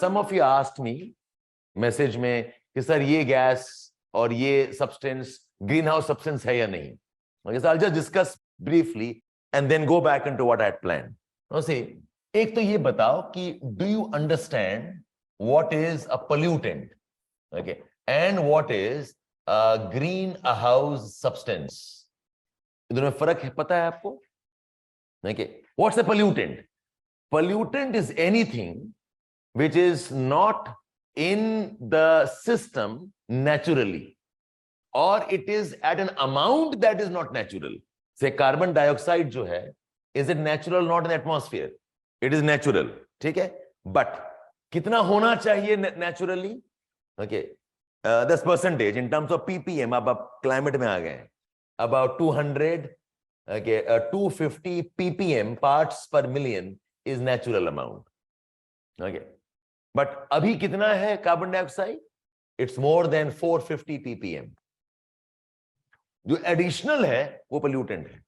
some of you asked me message में कि sir ये गैस और ये सब्सटेंस ग्रीन हाउस सब्सटेंस है या नहीं. Okay, so I'll just discuss briefly and then go back into what I had planned. Now see, एक तो ये बताओ कि do you understand what is a pollutant, okay, and what is a greenhouse substance? दोनों में फर्क है, पता है आपको? Okay, what's a pollutant? Pollutant is anything which is not in the system naturally, or it is at an amount that is not natural. Say carbon dioxide जो है, is it natural? Not in the atmosphere. It is natural, ठीक है? But कितना होना चाहिए naturally? Okay, this percentage in terms of ppm, अब आप climate में आ गए हैं, about 200, okay, 250 ppm parts per million is natural amount. Okay, but अभी कितना है carbon dioxide? It's more than 450 ppm. जो additional है वो pollutant है.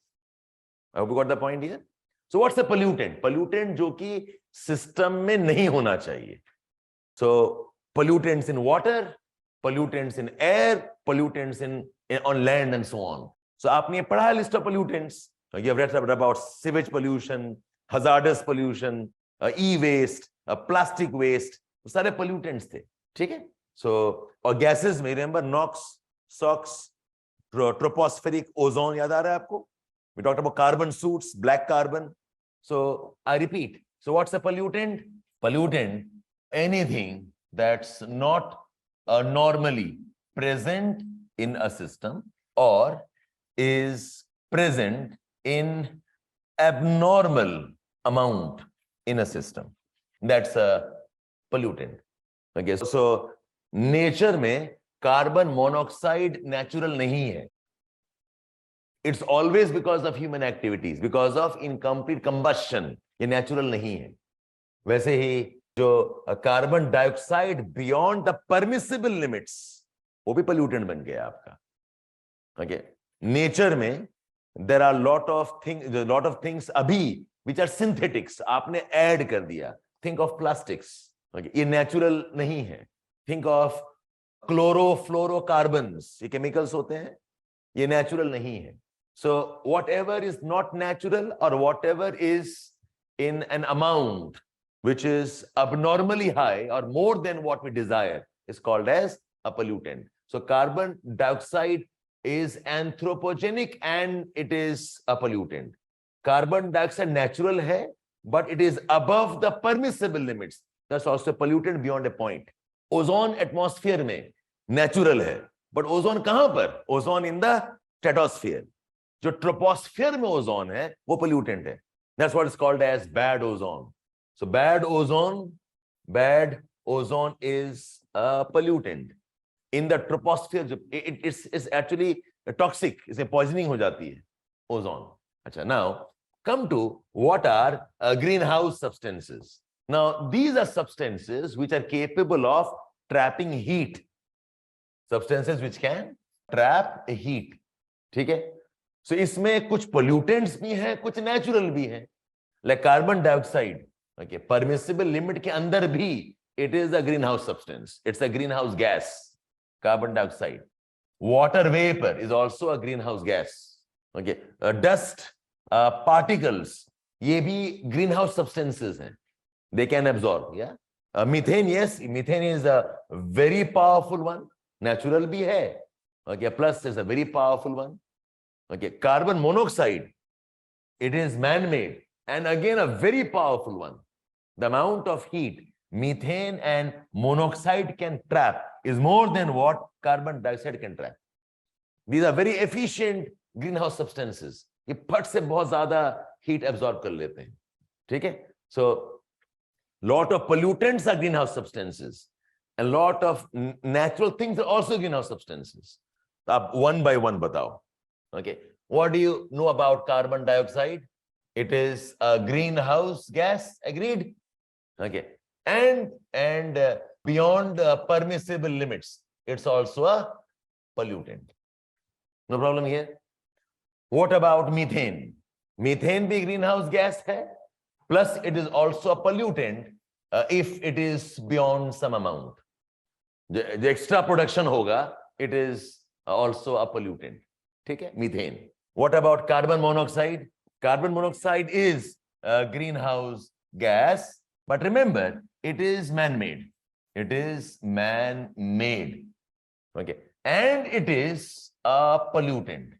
I hope you got the point here. So what's a pollutant? Pollutant जो कि system में नहीं होना चाहिए. So pollutants in water, pollutants in air, pollutants in on land and so on. So आपने ये पढ़ा है list of pollutants. You have read about sewage pollution, hazardous pollution, e-waste, plastic waste. सारे pollutants थे, ठीक है? So और gases में remember NOx, SOx, tropospheric ozone याद आ रहा है आपको? We talked about carbon suits, black carbon. So I repeat. So what's a pollutant? Pollutant, anything that's not normally present in a system or is present in abnormal amount in a system. That's a pollutant. Okay, so nature में carbon monoxide natural नहीं है. It's always because of human activities, because of incomplete combustion. ये natural नहीं है. वैसे ही जो carbon dioxide beyond the permissible limits, वो भी पोल्यूटेंट बन गया आपका. ओके, नेचर में there are lot of things अभी विच आर सिंथेटिक्स, आपने ऐड कर दिया. Think of plastics. ओके, ये नेचुरल नहीं है. थिंक ऑफ क्लोरोफ्लोरोकार्बन्स, ये केमिकल्स होते हैं, ये नेचुरल नहीं है. So whatever is not natural or whatever is in an amount which is abnormally high or more than what we desire is called as a pollutant. So carbon dioxide is anthropogenic and it is a pollutant. Carbon dioxide natural hai, but it is above the permissible limits. That's also a pollutant beyond a point. Ozone atmosphere में natural है, but ozone कहाँ पर? Ozone in the stratosphere. जो troposphere में ozone है वो pollutant है. That's what is called as bad ozone. So bad ozone is a pollutant in the troposphere. It's actually toxic. इसमें poisoning हो जाती है ozone. अच्छा, now come to what are greenhouse substances. Now these are substances which are capable of trapping heat. Substances which can trap heat. ठीक है? So इसमें कुछ pollutants भी हैं, कुछ natural भी हैं. Like carbon dioxide, okay, permissible limit के अंदर भी it is a greenhouse substance. It's a greenhouse gas. Carbon dioxide. Water vapor is also a greenhouse gas. Okay, dust particles, ये भी greenhouse substances हैं. They can absorb. Yeah. Methane, yes, methane is a very powerful one. Natural भी है. Okay, plus is a very powerful one. Okay, carbon monoxide, it is man-made and again a very powerful one. The amount of heat methane and monoxide can trap is more than what carbon dioxide can trap. These are very efficient greenhouse substances. ये फट से बहुत ज़्यादा heat absorb कर लेते हैं. ठीक है? So lot of pollutants are greenhouse substances. A lot of natural things are also greenhouse substances. तो आप one by one बताओ. Okay, what do you know about carbon dioxide? It is a greenhouse gas, agreed? Okay, and beyond permissible limits, it's also a pollutant. No problem here. What about methane? Methane भी greenhouse gas है, plus it is also a pollutant if it is beyond some amount. The extra production hoga, it is also a pollutant. ठीक है? Methane. What about carbon monoxide? Carbon monoxide is a greenhouse gas, but remember, it is man-made. It is man-made. Okay. And it is a pollutant.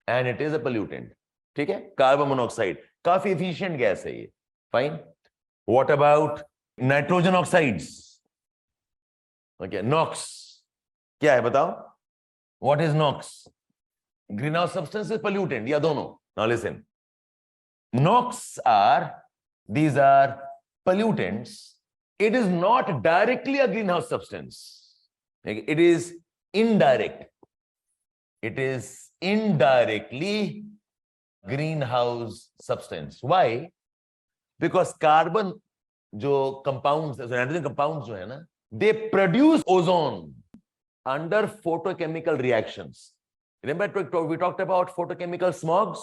And it is a pollutant. ठीक है? Carbon monoxide. काफी efficient gas है ये. Fine. What about nitrogen oxides? Okay. NOx. क्या है बताओ? What is NOx? Greenhouse substance is pollutant. या दोनों? Now listen. NOx these are pollutants. It is not directly a greenhouse substance. It is indirect. It is indirectly greenhouse substance. Why? Because carbon जो compounds, nitrogen compounds जो है ना, they produce ozone under photochemical reactions. Remember we talked about photochemical smogs?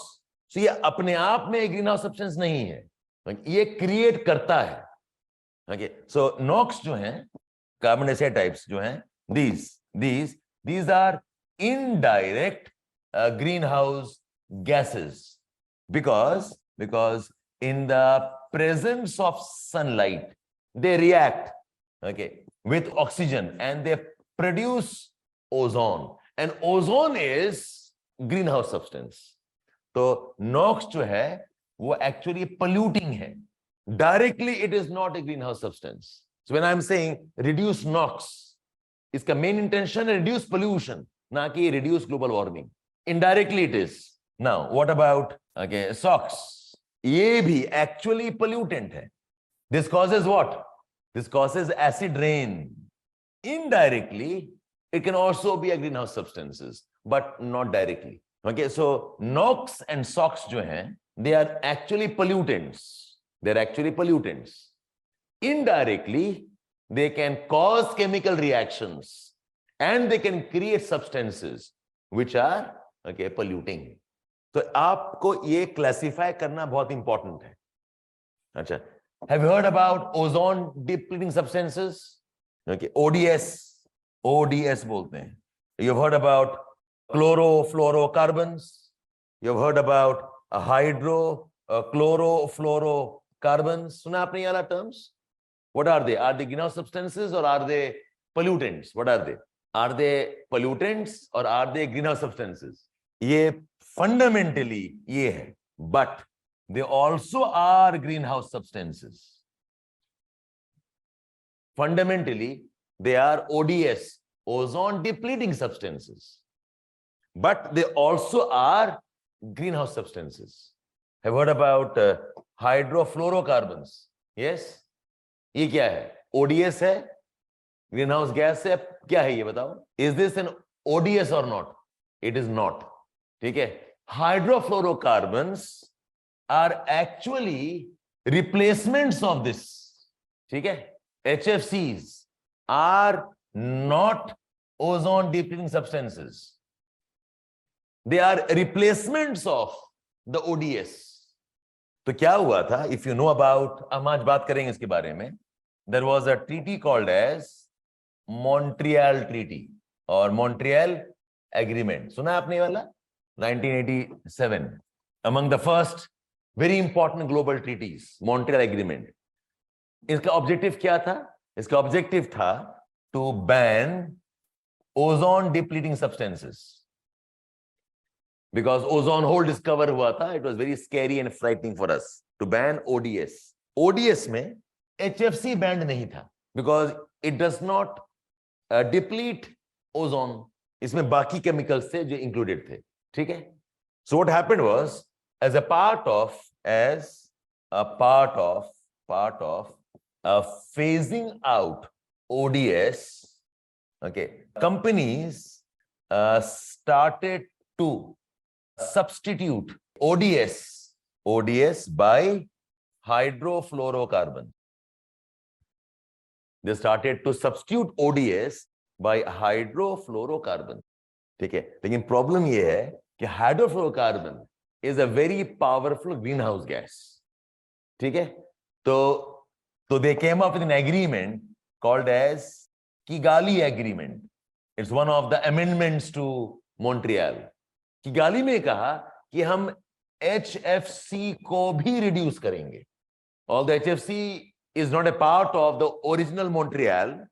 So ये अपने आप में एक greenhouse substance नहीं है, ये create करता है. Okay, so NOx जो हैं, carbon dioxide types जो हैं, these are indirect greenhouse gases because in the presence of sunlight they react, okay, with oxygen and they produce ozone, and ozone is greenhouse substance. तो NOx जो है वो actually polluting है. Directly it is not a greenhouse substance. So when I'm saying reduce NOx, इसका main intention है reduce pollution, ना कि reduce global warming. Indirectly it is. Now what about SOx? ये भी actually pollutant है. This causes what? This causes acid rain. Indirectly it can also be a greenhouse substances, but not directly. Okay, so NOx and SOx जो हैं, they are actually pollutants. They're actually pollutants. Indirectly, they can cause chemical reactions and they can create substances which are polluting. So आपको ये classify करना बहुत important है. अच्छा, have you heard about ozone depleting substances? Okay, ODS बोलते हैं. You've heard about chlorofluorocarbons. You've heard about hydrofluorocarbons. सुना आपने ये वाला terms? What are they? Are they greenhouse substances or are they pollutants? What are they? Are they pollutants or are they greenhouse substances? ये fundamentally ये है, but they also are greenhouse substances. Fundamentally, they are ODS, ozone depleting substances, but they also are greenhouse substances. Have heard about hydrofluorocarbons? Yes. ये क्या है? ODS है, greenhouse gas है, क्या है ये बताओ? Is this an ODS or not? It is not. ठीक है? Hydrofluorocarbons are actually replacements of this. ठीक है? HFCs are not ozone depleting substances. They are replacements of the ODS. तो क्या हुआ था? If you know about, हम आज बात करेंगे इसके बारे में. There was a treaty called as Montreal Treaty or Montreal Agreement. सुना आपने ये वाला? 1987. Among the first very important global treaties, Montreal Agreement. इसका objective क्या था? इसका objective था to ban ozone depleting substances. Because ozone hole discover हुआ था, it was very scary and frightening for us to ban ODS. ODS में HFC banned नहीं था because it does not deplete ozone. इसमें बाकी chemicals थे जो included थे. ठीक है? So what happened was, as a part of phasing out ODS, companies started to substitute ODS by hydrofluorocarbon. They started to substitute ODS by hydrofluorocarbon. ठीक है? लेकिन प्रॉब्लम ये है कि hydrofluorocarbon is a very powerful greenhouse gas. ठीक है? तो So they came up with an agreement called as Kigali Agreement. It's one of the amendments to Montreal. Kigali में कहा कि हम HFC को भी reduce करेंगे. Although HFC is not a part of the original Montreal,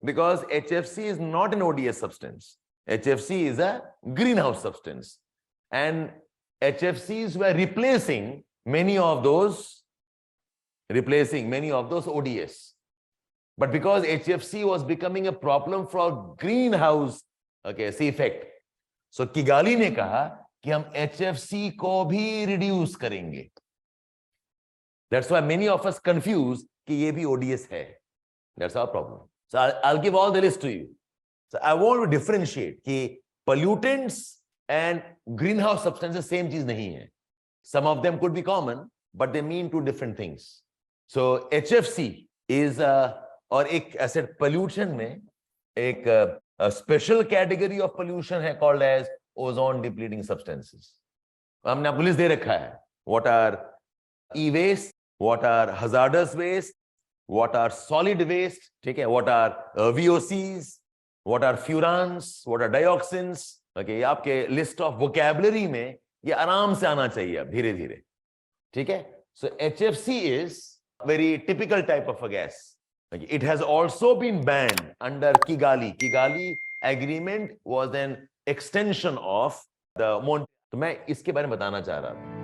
because HFC is not an ODS substance. HFC is a greenhouse substance. And HFCs were replacing many of those ODS. But because HFC was becoming a problem for greenhouse effect, so Kigali ने कहा कि हम HFC को भी reduce करेंगे. That's why many of us confuse कि ये भी ODS है. That's our problem. So I'll give all the list to you. So I want to differentiate कि pollutants and greenhouse substances same चीज नहीं है. Some of them could be common, but they mean two different things. So HFC is और एक acid pollution में एक a special category of pollution है called as ozone depleting substances. हमने आपको लिस्ट दे रखा है. What are e-waste, what are hazardous waste, what are solid waste, ठीक है, what are VOCs, what are furans, what are dioxins. Okay, आपके list of vocabulary में ये आराम से आना चाहिए अब धीरे धीरे. ठीक है. So HFC is very typical type of a gas. Okay. It has also been banned under Kigali. Kigali agreement was an extension of the Montreal. तो मैं इसके बारे में बताना चाह रहा था.